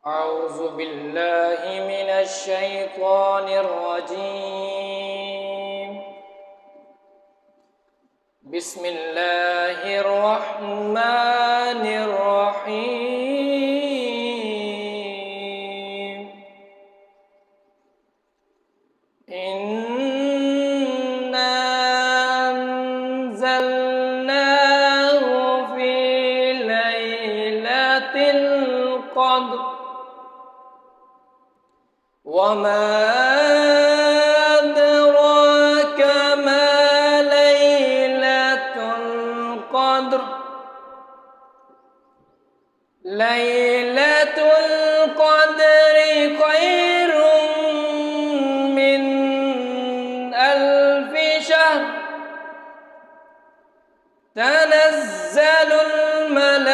أعوذ بالله من الشيطان الرجيم. بسم الله الرحمن الرحيم. إنا أنزلناه في ليلة القدر وما أدراك ما ليلة القدر ليلة القدر خير من 1000 شهر تنزل الملائكة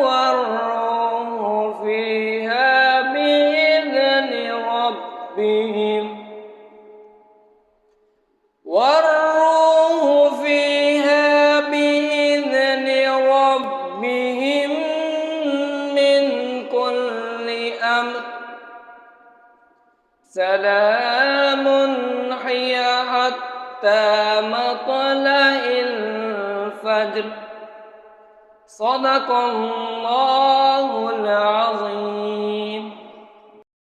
والروح فيها بإذن ربهم من كل أمر سلام هي حتى مطلع الفجر. صدق الله العظيم.